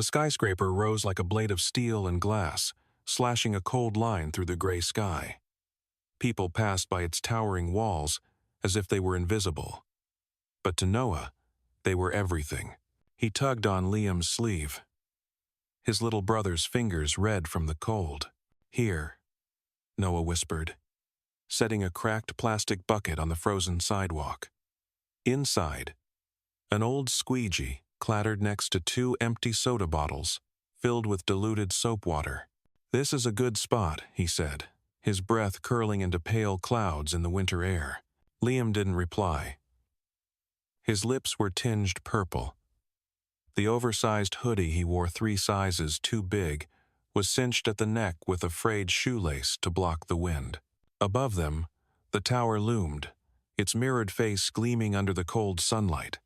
The skyscraper rose like a blade of steel and glass, slashing a cold line through the gray sky. People passed by its towering walls as if they were invisible. But to Noah, they were everything. He tugged on Liam's sleeve, his little brother's fingers red from the cold. "Here," Noah whispered, setting a cracked plastic bucket on the frozen sidewalk. Inside, an old squeegee clattered next to two empty soda bottles filled with diluted soap water. "This is a good spot," he said, his breath curling into pale clouds in the winter air. Liam didn't reply. His lips were tinged purple. The oversized hoodie he wore 3 sizes too big was cinched at the neck with a frayed shoelace to block the wind. Above them, the tower loomed, its mirrored face gleaming under the cold sunlight.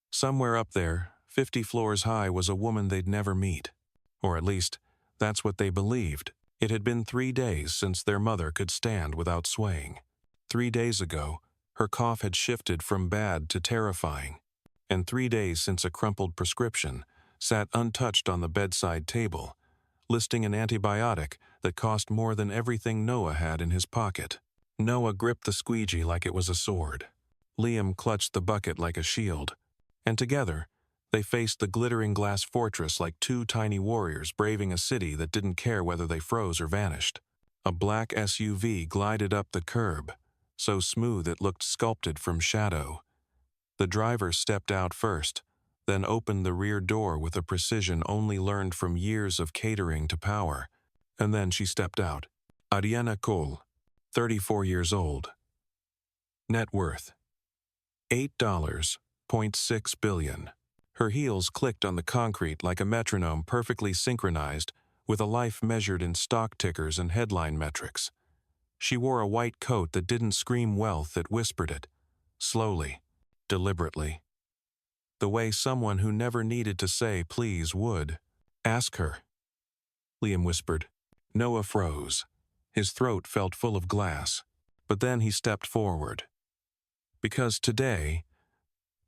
Somewhere up there, 50 floors high, was a woman they'd never meet. Or at least, that's what they believed. It had been 3 days since their mother could stand without swaying. 3 days ago, her cough had shifted from bad to terrifying. And 3 days since a crumpled prescription sat untouched on the bedside table, listing an antibiotic that cost more than everything Noah had in his pocket. Noah gripped the squeegee like it was a sword. Liam clutched the bucket like a shield. And together, they faced the glittering glass fortress like 2 tiny warriors braving a city that didn't care whether they froze or vanished. A black SUV glided up the curb, so smooth it looked sculpted from shadow. The driver stepped out first, then opened the rear door with a precision only learned from years of catering to power. And then she stepped out. Ariana Cole, 34 years old. Net worth $8.6 billion. Her heels clicked on the concrete like a metronome perfectly synchronized with a life measured in stock tickers and headline metrics. She wore a white coat that didn't scream wealth, it whispered it, slowly, deliberately. The way someone who never needed to say please would. "Ask her," Liam whispered. Noah froze. His throat felt full of glass. But then he stepped forward. Because today,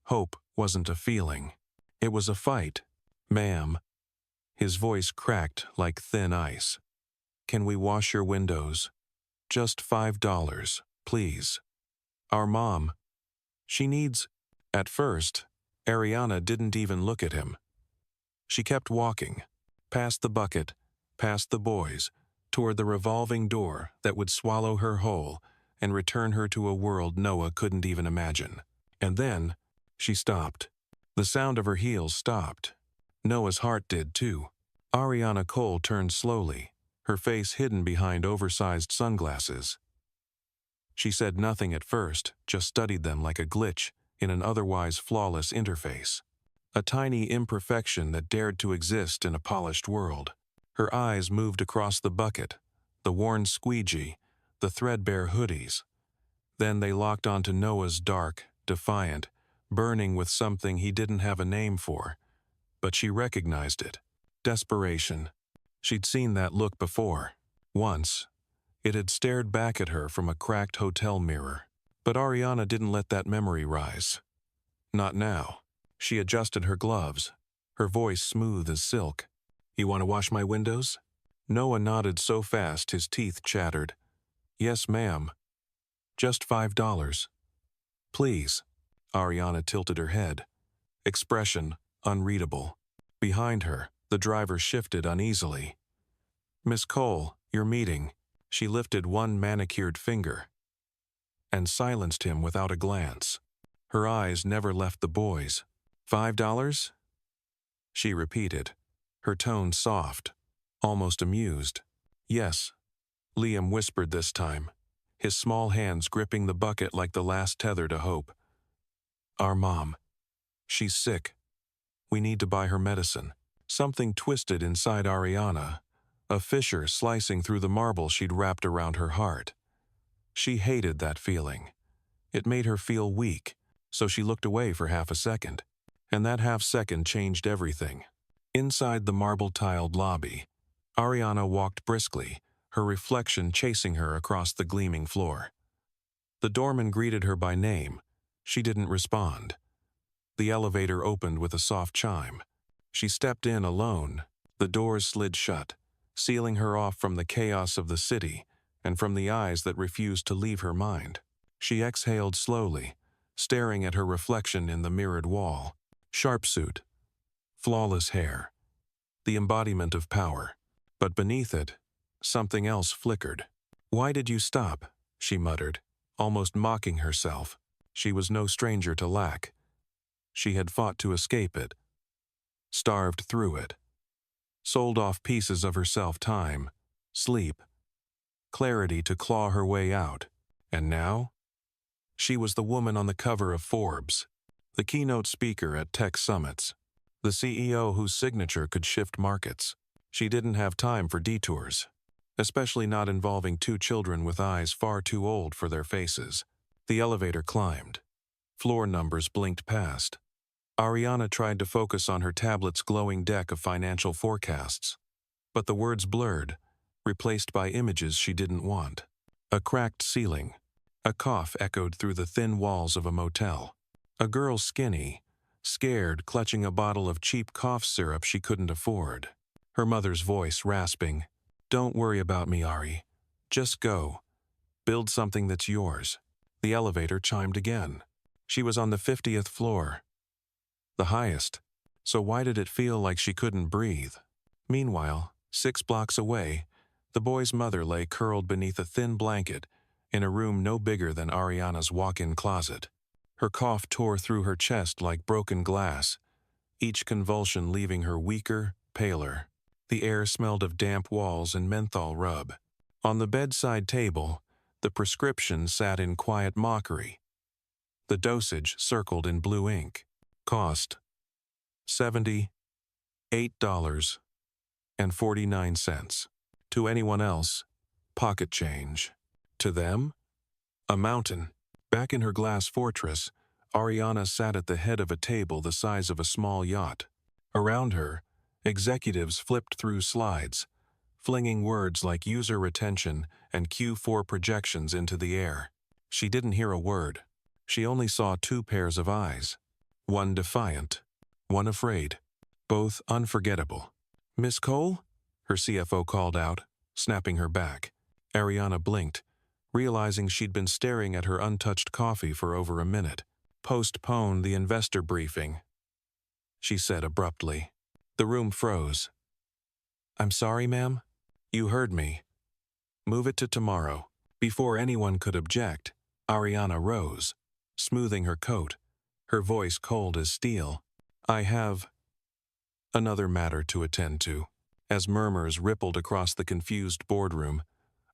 hope wasn't a feeling. It was a fight. "Ma'am." His voice cracked like thin ice. "Can we wash your windows? Just $5, please. Our mom. She needs—" At first, Ariana didn't even look at him. She kept walking, past the bucket, past the boys, toward the revolving door that would swallow her whole and return her to a world Noah couldn't even imagine. And then, she stopped. The sound of her heels stopped. Noah's heart did too. Ariana Cole turned slowly, her face hidden behind oversized sunglasses. She said nothing at first, just studied them like a glitch in an otherwise flawless interface. A tiny imperfection that dared to exist in a polished world. Her eyes moved across the bucket, the worn squeegee, the threadbare hoodies. Then they locked onto Noah's dark, defiant, burning with something he didn't have a name for. But she recognized it. Desperation. She'd seen that look before. Once. It had stared back at her from a cracked hotel mirror. But Ariana didn't let that memory rise. Not now. She adjusted her gloves, her voice smooth as silk. "You want to wash my windows?" Noah nodded so fast his teeth chattered. "Yes, ma'am. Just $5. Please." Ariana tilted her head. Expression unreadable. Behind her, the driver shifted uneasily. "Miss Cole, your meeting." She lifted one manicured finger and silenced him without a glance. Her eyes never left the boys. $5? She repeated, her tone soft, almost amused. "Yes," Liam whispered this time, his small hands gripping the bucket like the last tether to hope. "Our mom. She's sick. We need to buy her medicine." Something twisted inside Ariana, a fissure slicing through the marble she'd wrapped around her heart. She hated that feeling. It made her feel weak, so she looked away for half a second. And that half second changed everything. Inside the marble-tiled lobby, Ariana walked briskly, her reflection chasing her across the gleaming floor. The doorman greeted her by name. She didn't respond. The elevator opened with a soft chime. She stepped in alone. The doors slid shut, sealing her off from the chaos of the city and from the eyes that refused to leave her mind. She exhaled slowly, staring at her reflection in the mirrored wall. Sharp suit, flawless hair, the embodiment of power. But beneath it, something else flickered. "Why did you stop?" she muttered, almost mocking herself. She was no stranger to lack. She had fought to escape it, starved through it, sold off pieces of herself, time, sleep, clarity to claw her way out. And now? She was the woman on the cover of Forbes, the keynote speaker at tech summits, the CEO whose signature could shift markets. She didn't have time for detours, especially not involving two children with eyes far too old for their faces. The elevator climbed. Floor numbers blinked past. Ariana tried to focus on her tablet's glowing deck of financial forecasts, but the words blurred, replaced by images she didn't want. A cracked ceiling. A cough echoed through the thin walls of a motel. A girl skinny, scared, clutching a bottle of cheap cough syrup she couldn't afford. Her mother's voice rasping, "Don't worry about me, Ari. Just go. Build something that's yours." The elevator chimed again. She was on the 50th floor. The highest. So why did it feel like she couldn't breathe? Meanwhile, 6 blocks away, the boy's mother lay curled beneath a thin blanket in a room no bigger than Ariana's walk-in closet. Her cough tore through her chest like broken glass, each convulsion leaving her weaker, paler. The air smelled of damp walls and menthol rub. On the bedside table, the prescription sat in quiet mockery. The dosage circled in blue ink. Cost $78.49. To anyone else, pocket change. To them, a mountain. Back in her glass fortress, Ariana sat at the head of a table the size of a small yacht. Around her, executives flipped through slides, flinging words like user retention and Q4 projections into the air. She didn't hear a word. She only saw 2 pairs of eyes. One defiant, one afraid, both unforgettable. "Miss Cole?" her CFO called out, snapping her back. Ariana blinked, realizing she'd been staring at her untouched coffee for over a minute. "Postpone the investor briefing," she said abruptly. The room froze. "I'm sorry, ma'am. You heard me. Move it to tomorrow." Before anyone could object, Ariana rose, smoothing her coat, her voice cold as steel. "I have another matter to attend to." As murmurs rippled across the confused boardroom,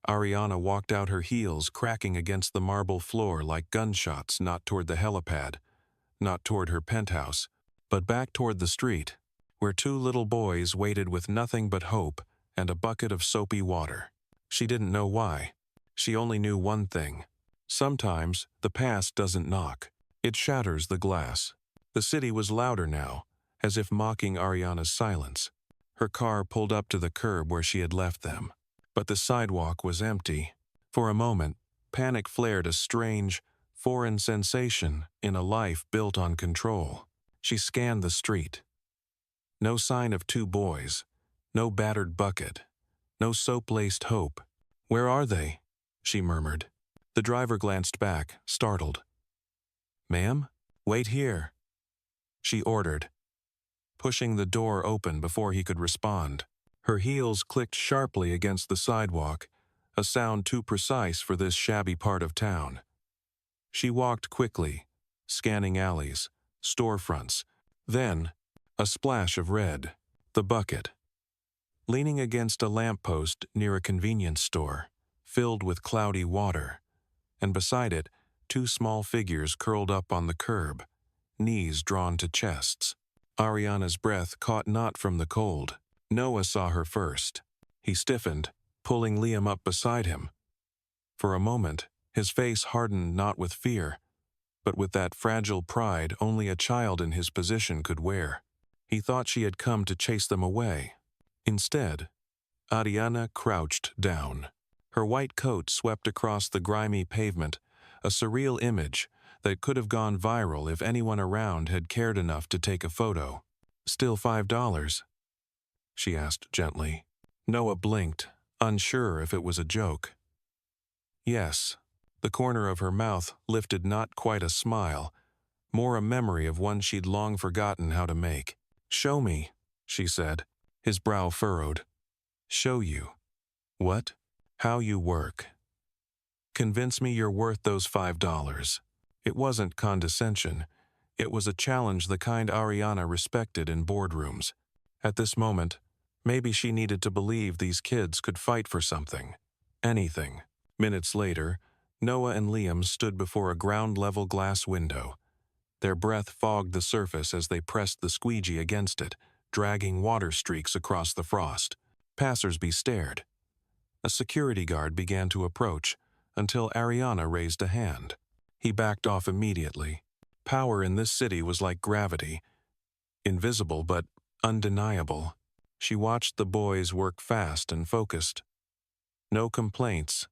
Ariana walked out, her heels cracking against the marble floor like gunshots, not toward the helipad, not toward her penthouse, but back toward the street, where 2 little boys waited with nothing but hope and a bucket of soapy water. She didn't know why. She only knew one thing. Sometimes the past doesn't knock. It shatters the glass. The city was louder now, as if mocking Ariana's silence. Her car pulled up to the curb where she had left them. But the sidewalk was empty. For a moment, panic flared, a strange, foreign sensation in a life built on control. She scanned the street. No sign of 2 boys. No battered bucket. No soap-laced hope. "Where are they?" she murmured. The driver glanced back, startled. "Ma'am, wait here," she ordered, pushing the door open before he could respond. Her heels clicked sharply against the sidewalk, a sound too precise for this shabby part of town. She walked quickly, scanning alleys, storefronts. Then, a splash of red. The bucket. Leaning against a lamppost near a convenience store, filled with cloudy water, and beside it, 2 small figures curled up on the curb, knees drawn to chests. Ariana's breath caught not from the cold. Noah saw her first. He stiffened, pulling Liam up beside him. For a moment, his face hardened not with fear, but with that fragile pride only a child in his position could wear. He thought she had come to chase them away. Instead, Ariana crouched down. Her white coat swept across the grimy pavement, a surreal image that could have gone viral if anyone around had cared enough to take a photo. Still $5? She asked gently. Noah blinked, unsure if it was a joke. Yes. The corner of her mouth lifted not quite a smile, more a memory of one she'd long forgotten how to make. Show me, she said, his brow furrowed. Show you. What? How you work. Convince me you're worth those $5. It wasn't condescension. It was a challenge the kind Ariana respected in boardrooms. At this moment, maybe she needed to believe these kids could fight for something. Anything. Minutes later, Noah and Liam stood before a ground-level glass window. Their breath fogged the surface as they pressed the squeegee against it, dragging water streaks across the frost. Passersby stared. A security guard began to approach, until Ariana raised a hand. He backed off immediately. Power in this city was like gravity, invisible but undeniable. She watched the boys work fast and focused. No complaints,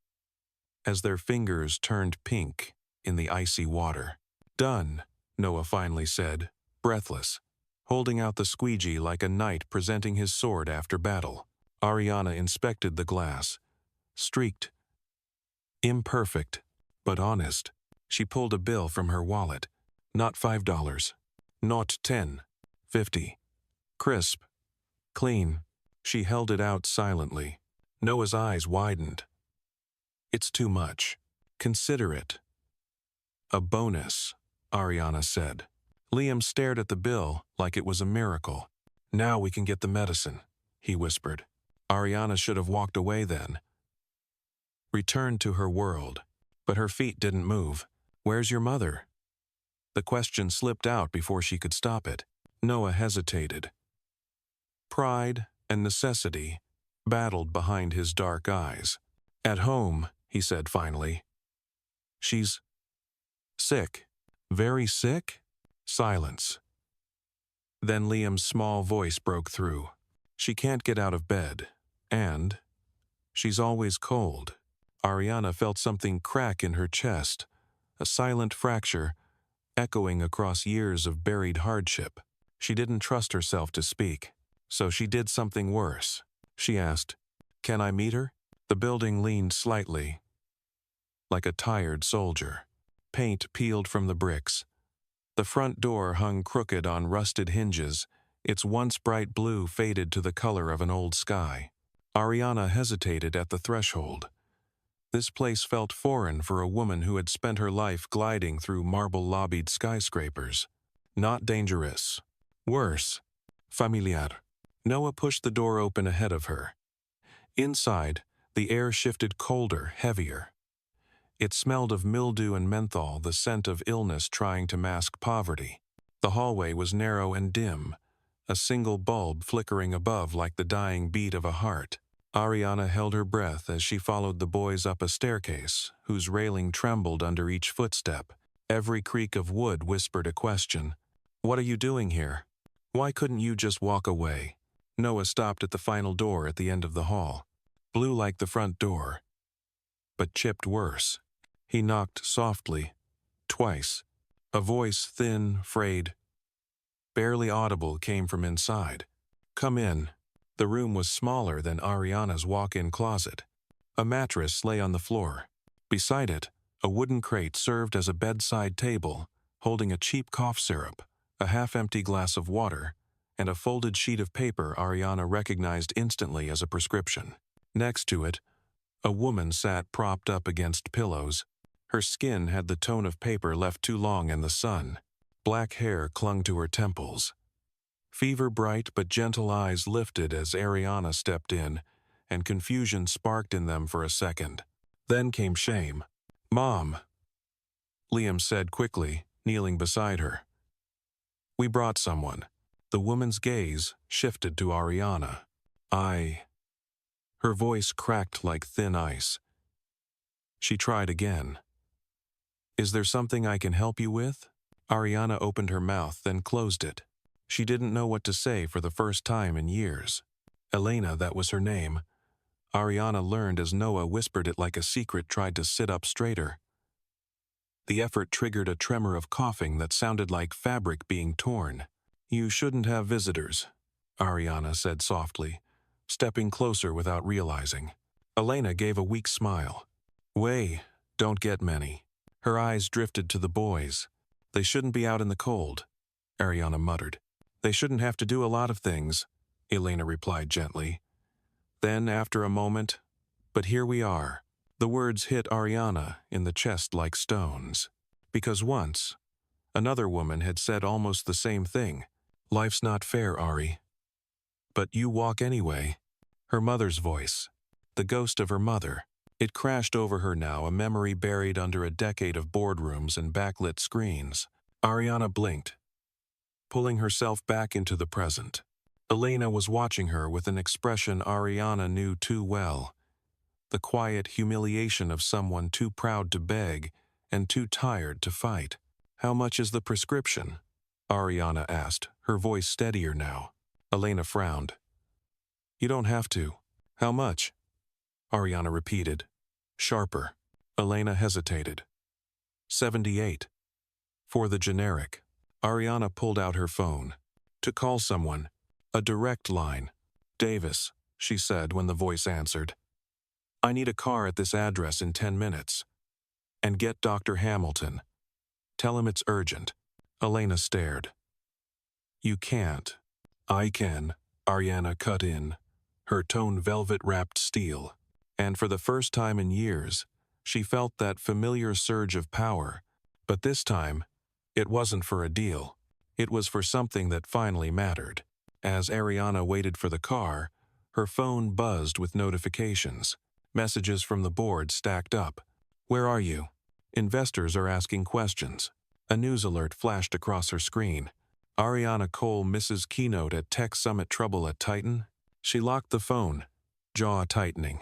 as their fingers turned pink in the icy water. Done, Noah finally said, breathless, holding out the squeegee like a knight presenting his sword after battle. Ariana inspected the glass. Streaked. Imperfect, but honest. She pulled a bill from her wallet. Not $5. Not 10. 50. Crisp. Clean. She held it out silently. Noah's eyes widened. It's too much. Consider it. A bonus, Ariana said. Liam stared at the bill like it was a miracle. Now we can get the medicine, he whispered. Ariana should have walked away then. Returned to her world, but her feet didn't move. Where's your mother? The question slipped out before she could stop it. Noah hesitated. Pride and necessity battled behind his dark eyes. At home, he said finally. She's sick. Very sick? Silence. Then Liam's small voice broke through. She can't get out of bed, and she's always cold. Ariana felt something crack in her chest, a silent fracture, echoing across years of buried hardship. She didn't trust herself to speak, so she did something worse. She asked, "Can I meet her?" The building leaned slightly, like a tired soldier. Paint peeled from the bricks. The front door hung crooked on rusted hinges, its once bright blue faded to the color of an old sky. Ariana hesitated at the threshold. This place felt foreign for a woman who had spent her life gliding through marble-lobbied skyscrapers. Not dangerous. Worse. Familiar. Noah pushed the door open ahead of her. Inside, the air shifted colder, heavier. It smelled of mildew and menthol, the scent of illness trying to mask poverty. The hallway was narrow and dim, a single bulb flickering above like the dying beat of a heart. Ariana held her breath as she followed the boys up a staircase, whose railing trembled under each footstep. Every creak of wood whispered a question. What are you doing here? Why couldn't you just walk away? Noah stopped at the final door at the end of the hall. Blue like the front door, but chipped worse. He knocked softly, twice. A voice, thin, frayed, barely audible, came from inside. Come in. The room was smaller than Ariana's walk-in closet. A mattress lay on the floor. Beside it, a wooden crate served as a bedside table, holding a cheap cough syrup, a half-empty glass of water, and a folded sheet of paper Ariana recognized instantly as a prescription. Next to it, a woman sat propped up against pillows. Her skin had the tone of paper left too long in the sun. Black hair clung to her temples. Fever-bright but gentle eyes lifted as Ariana stepped in, and confusion sparked in them for a second. Then came shame. "Mom," Liam said quickly, kneeling beside her. "We brought someone." The woman's gaze shifted to Ariana. Her voice cracked like thin ice. She tried again. "Is there something I can help you with?" Ariana opened her mouth, then closed it. She didn't know what to say for the first time in years. Elena, that was her name. Ariana learned as Noah whispered it like a secret, tried to sit up straighter. The effort triggered a tremor of coughing that sounded like fabric being torn. You shouldn't have visitors, Ariana said softly, stepping closer without realizing. Elena gave a weak smile. Way, don't get many. Her eyes drifted to the boys. They shouldn't be out in the cold, Ariana muttered. They shouldn't have to do a lot of things, Elena replied gently. Then, after a moment, but here we are. The words hit Ariana in the chest like stones. Because once, another woman had said almost the same thing. Life's not fair, Ari. But you walk anyway. Her mother's voice. The ghost of her mother. It crashed over her now, a memory buried under a decade of boardrooms and backlit screens. Ariana blinked, pulling herself back into the present. Elena was watching her with an expression Ariana knew too well. The quiet humiliation of someone too proud to beg and too tired to fight. How much is the prescription? Ariana asked, her voice steadier now. Elena frowned. You don't have to. How much? Ariana repeated, sharper. Elena hesitated. 78. For the generic. Ariana pulled out her phone. To call someone. A direct line. Davis, she said when the voice answered. I need a car at this address in 10 minutes. And get Dr. Hamilton. Tell him it's urgent. Elena stared. You can't. I can, Ariana cut in, her tone velvet-wrapped steel. And for the first time in years, she felt that familiar surge of power. But this time, it wasn't for a deal. It was for something that finally mattered. As Ariana waited for the car, her phone buzzed with notifications. Messages from the board stacked up. Where are you? Investors are asking questions. A news alert flashed across her screen. Ariana Cole misses keynote at Tech Summit. Trouble at Titan? She locked the phone, jaw tightening.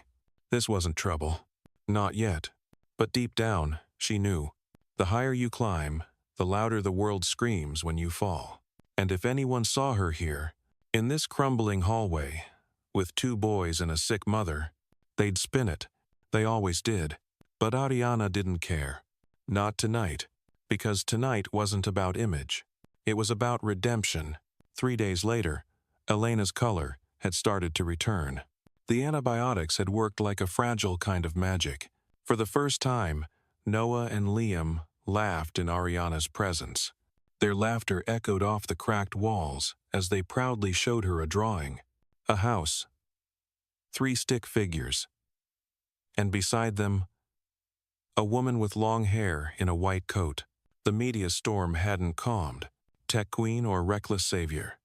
This wasn't trouble. Not yet. But deep down, she knew. The higher you climb, the louder the world screams when you fall. And if anyone saw her here, in this crumbling hallway, with 2 boys and a sick mother, they'd spin it. They always did. But Ariana didn't care. Not tonight. Because tonight wasn't about image. It was about redemption. 3 days later, Elena's color had started to return. The antibiotics had worked like a fragile kind of magic. For the first time, Noah and Liam laughed in Ariana's presence. Their laughter echoed off the cracked walls as they proudly showed her a drawing. A house. 3 stick figures. And beside them, a woman with long hair in a white coat. The media storm hadn't calmed. Tech queen or reckless savior?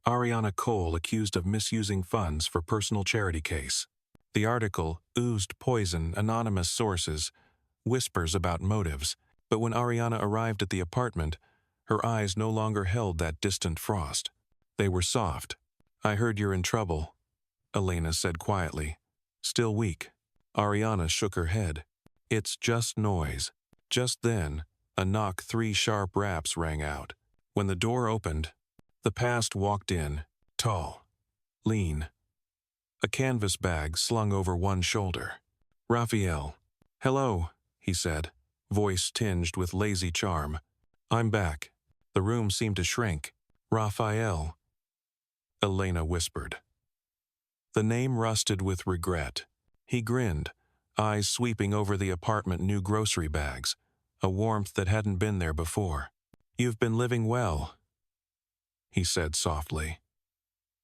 Ariana Cole accused of misusing funds for personal charity case. The article oozed poison, anonymous sources, whispers about motives. But when Ariana arrived at the apartment, her eyes no longer held that distant frost. They were soft. I heard you're in trouble, Elena said quietly. Still weak. Ariana shook her head. It's just noise. Just then, a knock, 3 sharp raps rang out. When the door opened, the past walked in, tall, lean. A canvas bag slung over one shoulder. Raphael. Hello, he said, voice tinged with lazy charm. I'm back. The room seemed to shrink. Raphael. Elena whispered. The name rusted with regret. He grinned, eyes sweeping over the apartment. New grocery bags, a warmth that hadn't been there before. You've been living well, he said softly.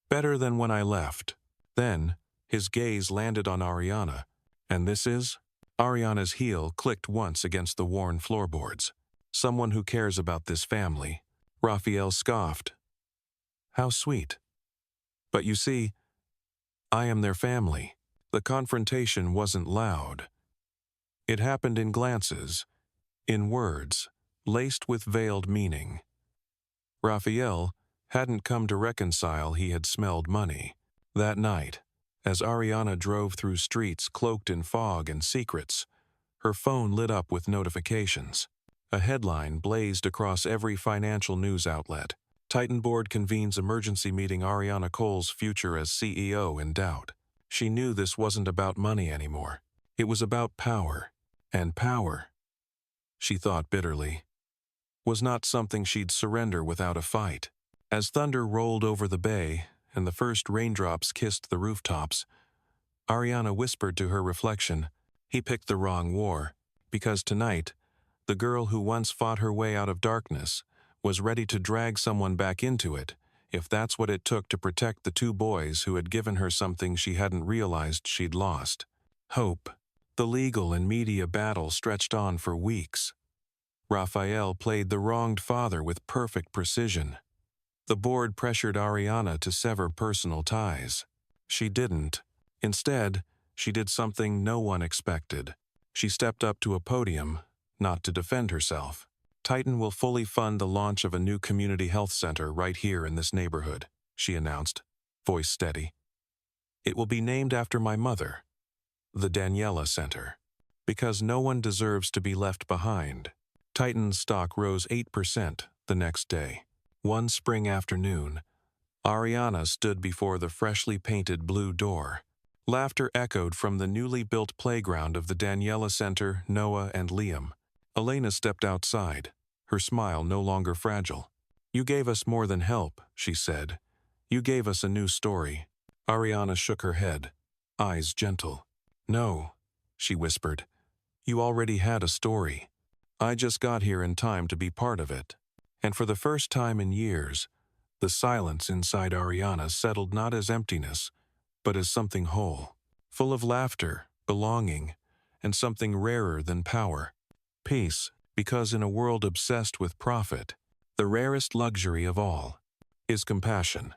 Better than when I left. Then, his gaze landed on Ariana. And this is? Ariana's heel clicked once against the worn floorboards. Someone who cares about this family. Raphael scoffed. How sweet. But you see, I am their family. The confrontation wasn't loud. It happened in glances, in words, laced with veiled meaning. Raphael hadn't come to reconcile. He had smelled money. That night, as Ariana drove through streets cloaked in fog and secrets, her phone lit up with notifications. A headline blazed across every financial news outlet. Titan board convenes emergency meeting. Ariana Cole's future as CEO in doubt. She knew this wasn't about money anymore. It was about power. And power, she thought bitterly, was not something she'd surrender without a fight. As thunder rolled over the bay and the first raindrops kissed the rooftops, Ariana whispered to her reflection, "He picked the wrong war, because tonight, the girl who once fought her way out of darkness was ready to drag someone back into it, if that's what it took to protect the two boys who had given her something she hadn't realized she'd lost. Hope. The legal and media battle stretched on for weeks. Raphael played the wronged father with perfect precision. The board pressured Ariana to sever personal ties. She didn't. Instead, she did something no one expected. She stepped up to a podium, not to defend herself. Titan will fully fund the launch of a new community health center right here in this neighborhood, she announced, voice steady. It will be named after my mother, the Daniela Center, because no one deserves to be left behind. Titan's stock rose 8% the next day. One spring afternoon, Ariana stood before the freshly painted blue door. Laughter echoed from the newly built playground of the Daniela Center, Noah and Liam. Elena stepped outside, her smile no longer fragile. "You gave us more than help," she said. "You gave us a new story." Ariana shook her head, eyes gentle. "No," she whispered. "You already had a story. I just got here in time to be part of it." And for the first time in years, the silence inside Ariana settled not as emptiness, but as something whole, full of laughter, belonging, and something rarer than power. Peace, because in a world obsessed with profit, the rarest luxury of all is compassion.